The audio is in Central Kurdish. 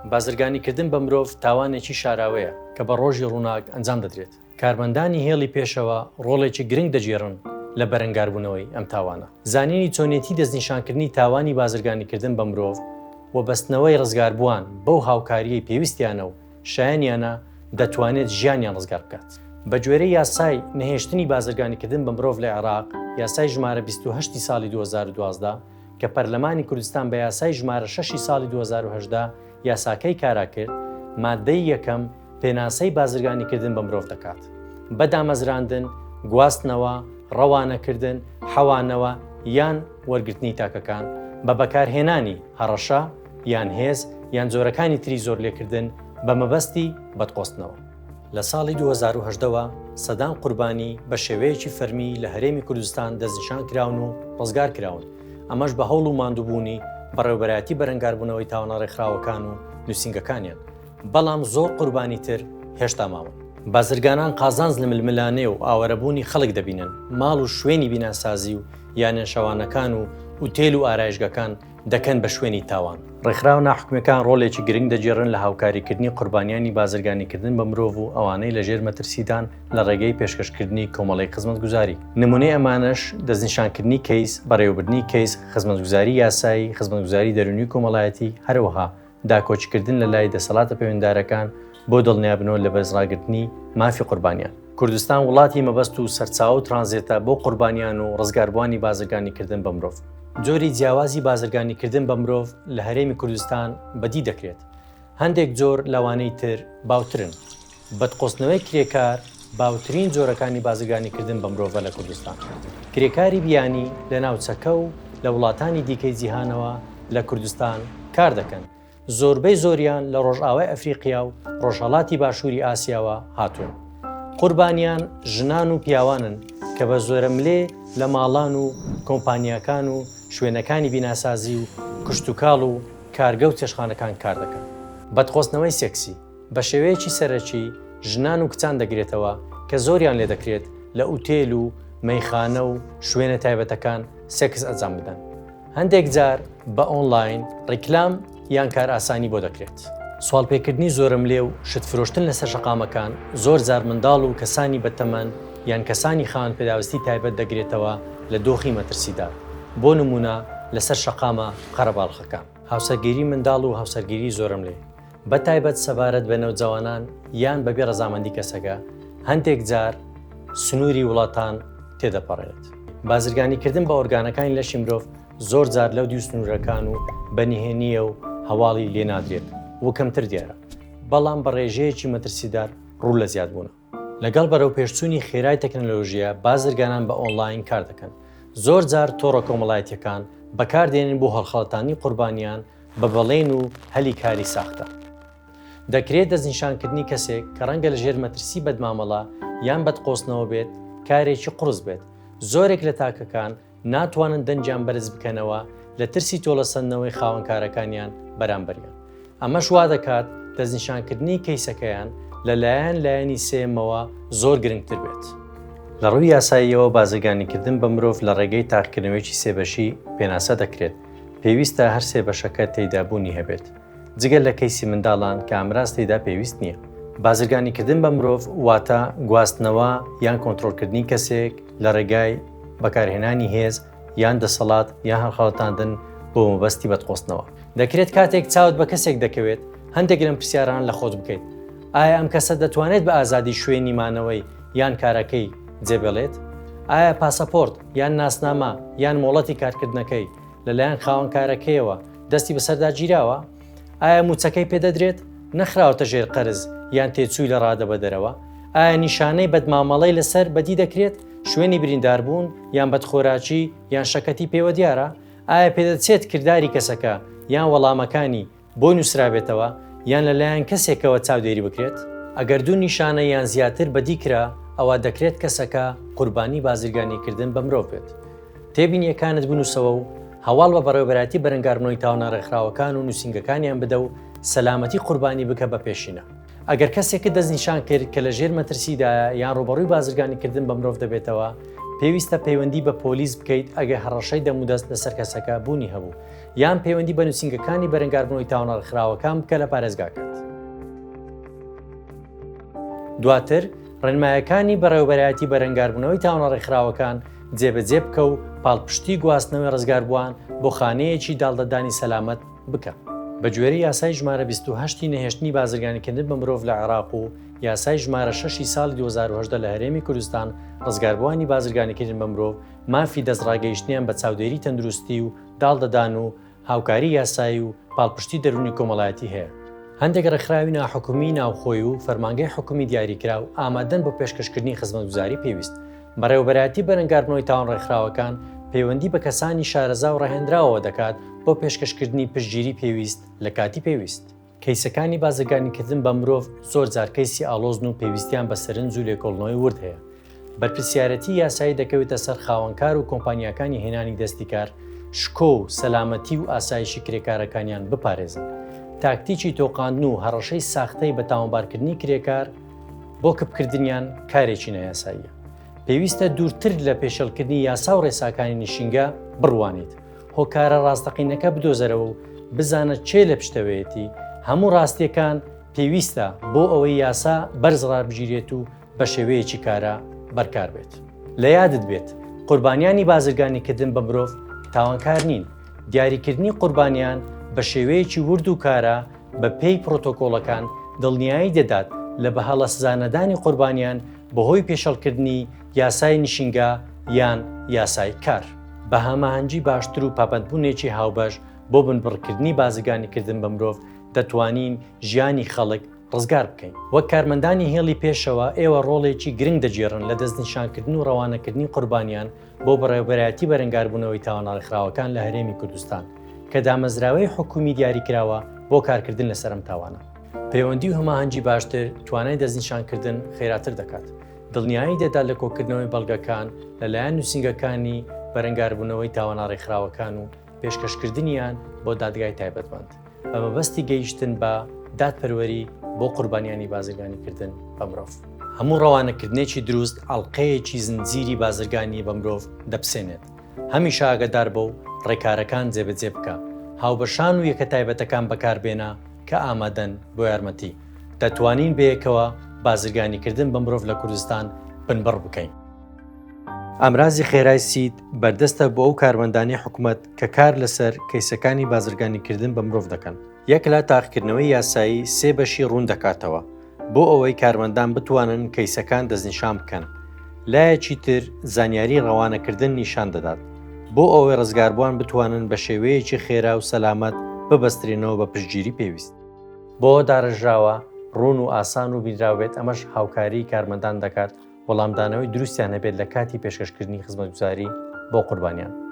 بازرگانیکردن بە مرۆڤ تاوانێکی شاراوەیە کە بە ڕۆژی ڕووناک ئەنجام دەدرێت. کارمەندانی هێڵی پێشەوە ڕۆڵێکی گرنگ دەجێڕن لە بەرەنگاربوونەوەی ئەم تاوانە. زانینی چۆنیەتی دەستنیشانکردنی تاوانی بازرگانیکردن بە مرۆڤ و بەستنەوەی ڕزگاربووان بەو هاوکاریەی پێویستیانە و شایەنیانە دەتوانێت ژیانیان ڕزگار بکات. بە گوێرەی یاسای نەهێشتنی بازرگانیکردن بە مرۆڤ لە عێراق، یاسای ژمارە 28 ساڵی 2012 کە پەرلەمانی کوردستان بە یاسای ژمارە 6 ساڵی 2018 یاساکەی کارا کرد، مادەی یەکەم پێناسەی بازرگانیکردن بە مرۆڤ دەکات. بە دامەزراندن، گواستنەوە، ڕەوانەکردن، حەوانەوە یان وەرگرتنی تاکەکان بە بەکارهێنانی هەڕەشە یان هێز یان جۆرەکانی تری زۆر لێکردن بە مەبەستی بەدقۆستنەوە. لە ساڵی 2018ەوە سەدان قوربانی بە شێوەیەکی فەرمی لە هەرێمی کوردستان دەستنیشان کراون و ڕزگار کراون. ئەمەش بە هەوڵ و ماندووبوونی بەڕێوەبەرایەتی بەرەنگاربوونەوەی تاوانە ڕێکخراوەکان و نووسینگەکانیان. بەڵام زۆر قوربانی تر هێشتا ماون. بازرگانان قازانج لە ململانێ و ئاوەرەبوونی خەڵک دەبینن، ماڵ و شوێنی بیناسازی و یانە شەوانەکان و ئوتێل و ئارایشگەکان دەکەن بە شوێنی تاوان. ڕێکخراو ناحکومیەکان ڕۆڵێکی گرنگ دەجێڕن لە هاوکاریکردنی قوربانیانی بازرگانیکردن بە مرۆڤ و ئەوانەی لە ژێر مەترسیدان لە ڕێگەی پێشکەشکردنی کۆمەڵی خزمەتگوزاری. نمونەی ئەمانەش دەستنیشانکردنی کەیس، بەڕێوەبردنی کەیس، خزمەتگوزاری یاسایی، خزمەتگوزاری دەرونی کۆمەڵایەتی، هەروەها داکۆچکردن لە لای دەسەڵاتە پەیوەنددارەکان بۆ دڵنیابنەوە لە بەرزڕاگرتنی مافی قوربانیان. کوردستان وڵاتی مەبەست و سەرچاوە و ترانزیتە بۆ قوربانیان و ڕزگاربووانی بازرگانیکردن بە مرۆڤ. جۆری جیاوازی بازرگانیکردن بە مرۆڤ لە هەرێمی کوردستان بەدی دەکرێت. هەندێک جۆر لەوانەی تر باوترن. بەدقۆستنەوەی کرێکار باوترین جۆرەکانی بازرگانیکردن بە مرۆڤە لە کوردستان. کرێکاری بیانی لە ناوچەکە و لە وڵاتانی دیکەی جیهانەوە لە کوردستان کار دەکەن. زۆربەی زۆریان لە ڕۆژئاوای ئەفریقیا و ڕۆژهەڵاتی باشووری ئاسیاوە هاتوون. قوربانیان ژنان و پیاوانن کە بە زۆرەملێ لە ماڵان و کۆمپانیاکان و شوێنەکانی بیناسازی و کشتتوکاڵ و کارگە و چێشخانەکان کار دەکەن. بەدقۆستنەوەی سێکسی بە شێوەیەکی سەرەکی ژنان و کچان دەگرێتەوە کە زۆریان لێ دەکرێت لە ئوتێل و مەیخانە و شوێنە تایبەتەکان سێکس ئەنجام بدەن. هەندێک جار بە ئۆنلاین ڕیکلام یان کار ئاسانی بۆ دەکرێت. سوالپێکردنی زۆرم لێ و شت فرۆشتن لەسەر شەقامەکان زۆر جار منداڵ و کەسانی بەتەمەن یان کەسانی خاوەن پێداویستی تایبەت دەگرێتەوە لە دۆخی مەترسیدار. بۆ نمونە لەسەر شەقامە قەرەباڵغەکان. هاوسەرگیری منداڵ و هاوسەرگیری زۆرم لێ بە تایبەت سەبارەت بە نەوجەوانان یان بەبێ ڕەزامەندی کەسەکە هەندێک جار سنووری وڵاتان تێدەپەڕێت. بازرگانیکردن بە ئۆرگانەکانی لەشی مرۆڤ زۆر جار لەو دوو سنوورەکان و بەنهێنیە و هەواڵی لێ نادرێت و کەمتر دیارە، بەڵام بە ڕێژەیەکی مەترسیدار ڕوو لە زیادبوونە. لەگەڵ بەرەو پێشچوونی خێرای تەکنەلۆژیە بازرگانان بە ئۆنلاین کار دەکەن. زۆر جار تۆڕە کۆمەڵایەتیەکان بەکاردێنن بۆ هەڵخەڵەتانی قوربانیان بە بەڵێن و هەلی کاری ساختە. دەکرێت دەستنیشانکردنی کەسێک کە ڕەنگە لە ژێر مەترسی بەدمامەڵە یان بەدقۆستنەوە بێت کارێکی قورس بێت. زۆرێک لە تاکەکان ناتوانن دەنجیان بەرز بکەنەوە لە ترسی تۆڵەسەندنەوەی خاوەنکارەکانیان بەرامبەریان. ئەمەش وا دەکات دەستنیشانکردنی کەیسەکەیان لەلایەن لایەنی سێمەوە زۆر گرنگتر بێت. لە ڕووی یاساییەوە بازرگانیکردن بە مرۆڤ لە ڕێگەی تاقیکردنەوەیکی سێبەشی پێناسە دەکرێت. پێویستە هەر سێبەشەکە تێیدابوونی هەبێت. جگەل لە کەیسی منداڵان کە ئامراز تێیدا پێویست نییە. بازرگانیکردن بە مرۆڤ واتە گواستنەوە یان کۆنتڕۆلکردنی کەسێک لە ڕێگای بەکارهێنانی هێز یان دەسەڵات یان هەڵخەڵەتاندن بۆ مەبەستی بەدقۆستنەوە. دەکرێت کاتێک چاوت بە کەسێک دەکەوێت هەندێک لەم پرسیاران لە خۆت بکەیت. ئایا ئەم کەسە دەتوانێت بە ئازادی شوێنی مانەوەی یان کارەکەی جێبێڵێت؟ ئایا پاسەپۆرت یان ناسنامە یان مۆڵەتی کارکردنەکەی لەلایەن خاوەنکارەکەیەوە دەستی بەسەردا گیراوە؟ ئایا موچەکەی پێدەدرێت نەخراوەتە ژێر قەرز یان تێچووی لە ڕادە بەدەرەوە؟ ئایا نیشانەی بەدمامەڵەی لەسەر بەدی دەکرێت؟ شوێنی برینداربوون یان بەدخۆراکی یان شەکەتی پێوە دیارە؟ ئایا پێدەچێت کردداری کەسەکە یان وەڵامەکانی بۆ نووسرابێتەوە یان لەلایەن کەسێکەوە چاودێری بکرێت؟ ئەگەر دوو نیشانە یان زیاتر بەدیکرا ئەوە دەکرێت کەسەکە قوربانی بازرگانیکردن بە مرۆڤ بێت. تێبینیەکانت بنووسەوە و هەواڵ بە بەڕێوەبەراتی بەرەنگاربوونەوەی تاوانە ڕێکخراوەکان و نووسینگەکانیان بدە و سەلامەتی قوربانی بکە بە پێشینە. ئەگەر کەسێکت دەستنیشان کرد کە لە ژێر مەترسیدایە یان ڕوبەڕووی بازرگانیکردن بە مرۆڤ دەبێتەوە، پێویستە پەیوەندی بە پۆلیس بکەیت ئەگە هەڕەشەی دەمودەست لەسەر کەسەکە بوونی هەبوو یان پەیوەندی بە نووسینگەکانی بەرەنگاربوونەوەی تاوانڕێکخراوەکان بکە لە پارێزگاکەت. دواتر ڕێنمایەکانی بەڕێوەبەرایەتی بەرەنگاربوونەوەی تاوانڕێکخراوەکان جێبەجێ بکە و پاڵپشتی گواستنەوەی ڕزگاربووان بۆ خانەیەکی داڵدەدانی سەلامەت بکە. بە گوێرەی یاسای ژمارە 28 نەهێشتنی بازرگانیکردن بە مرۆڤ لە عێراق و یاسای ژمارە 6 ساڵی 2010 لە هەرێمی کوردستان ڕزگاربووانی بازرگانیکردن بە مرۆڤ مافی دەستڕاگەیشتنیان بە چاودێری تەندروستی و داڵدەدان و هاوکاری یاسایی و پاڵپشتی دەرونی کۆمەڵایەتی هەیە. هەندێک ڕێکخراوی ناحکومی ناوخۆی و فەرمانگەی حکومی دیاریکرا و ئامادەن بۆ پێشکەشکردنی خزمەتگوزاری پێویست. بەڕێوەبەرایەتی بەرەنگاربوونەوەی تاوانڕێکخراوەکان پەیوەندی بە کەسانی شارەزا و ڕاهێنراوەوە دەکات بۆ پێشکەشکردنی پشتگیری پێویست لە کاتی پێویست. کەیسەکانی بازرگانیکردن بە مرۆڤ زۆر جار کەیسی ئاڵۆزن و پێویستیان بە سەرنج و لێکۆڵنەوەی ورد هەیە. بەرپرسیارەتی یاسایی دەکەوێتە سەر خاوەنکار و کۆمپانیاکانی هێنانی دەستی کار شکۆ و سەلامەتی و ئاسایشی کرێکارەکانیان بپارێزن. تاکتیکی تۆقاندن و هەڕەشەی ساختەی بە تاوانبارکردنی کرێکار بۆ کەپکردنیان کارێکی نایاساییە. پێویستە دوورتر لە پێشەڵکردنی یاسا و ڕێساکانی نشینگە بڕوانیت. هۆکارە ڕاستەقینەکە بدۆزەرەوە و بزانە چێ لە پشتەوەیەتی هەموو ڕاستیەکان پێویستە بۆ ئەوەی یاسا بەرزڕا بگیرێت و بە شێوەیەکی کارە بەرکار بێت. لە یادت بێت قوربانیانی بازرگانیکردن بە مرۆڤ تاوانکار نین. دیاریکردنی قوربانیان بە شێوەیەکی ورد و کارە بە پێی پرۆتۆکۆڵەکان دڵنیایی دەدات لە بەهەڵە سزانەدانی قوربانیان بەهۆی پێشەڵکردنی یاسای نشینگە یان یاسای کار. بە هەماهەنگی باشتر و پابەندبوونێکی هاوبەش بۆ بنبڕکردنی بازرگانیکردن بە مرۆڤ دەتوانین ژیانی خەڵک ڕزگار بکەین. وەک کارمەندانی هێڵی پێشەوە ئێوە ڕۆڵێکی گرنگ دەجێڕن لە دەستنیشانکردن و ڕەوانەکردنی قوربانیان بۆ بەڕێوەبەرایەتی بەرەنگاربوونەوەی تاوانڕێکخراوەکان لە هەرێمی کوردستان کە دامەزراوەی حکومی دیاریکراوە بۆ کارکردن لەسەر ئەم تاوانە. پەیوەندی و هەماهەنگی باشتر توانای دەستنیشانکردن خێراتر دەکات. دڵنیایی دەدات لە کۆکردنەوەی بەڵگەکان لەلایەن نووسینگەکانی بەرەنگاربوونەوەی تاوانڕێکخراوەکان و پێشکەشکردنیان بۆ دادگای تایبەتمەند بە مەبەستی گەیشتن بە دادپەروەری بۆ قوربانیانی بازرگانیکردن بە مرۆڤ. هەموو ڕەوانەکردنێکی دروست ئەڵقەیەکی زنجیری بازرگانی بە مرۆڤ دەپسێنێت. هەمیشە ئاگادار بە و ڕێکارەکان جێبەجێ بکە. هاوبەشان و یەکە تایبەتەکان بەکاربێنە کە ئامادەن بۆ یارمەتی. دەتوانین بەیەکەوە بازرگانیکردن بە مرۆڤ لە کوردستان بنبڕ بکەین. ئامرازی خێرای سید بەردەستە بۆ ئەو کارمەندانی حکوومەت کە کار لەسەر کەیسەکانی بازرگانیکردن بە مرۆڤ دەکەن. یەک لە تاقیکردنەوەی یاسایی 3 بەشی ڕوون دەکاتەوە بۆ ئەوەی کارمەندان بتوانن کەیسەکان دەستنیشان بکەن. لایەکی تر زانیاری ڕەوانەکردن نیشان دەدات بۆ ئەوەی ڕزگاربووان بتوانن بە شێوەیەکی خێرا و سەلامەت ببەسترێنەوە بە پشتگیری پێویست. بۆ داڕژراوە ڕوون و ئاسان و بیراوێت ئەمەش هاوکاری کارمەندان دەکات وەڵامدانەوەی دروستیان هەبێت لە کاتی پێشکەشکردنی خزمەتگوزاری بۆ قوربانیان.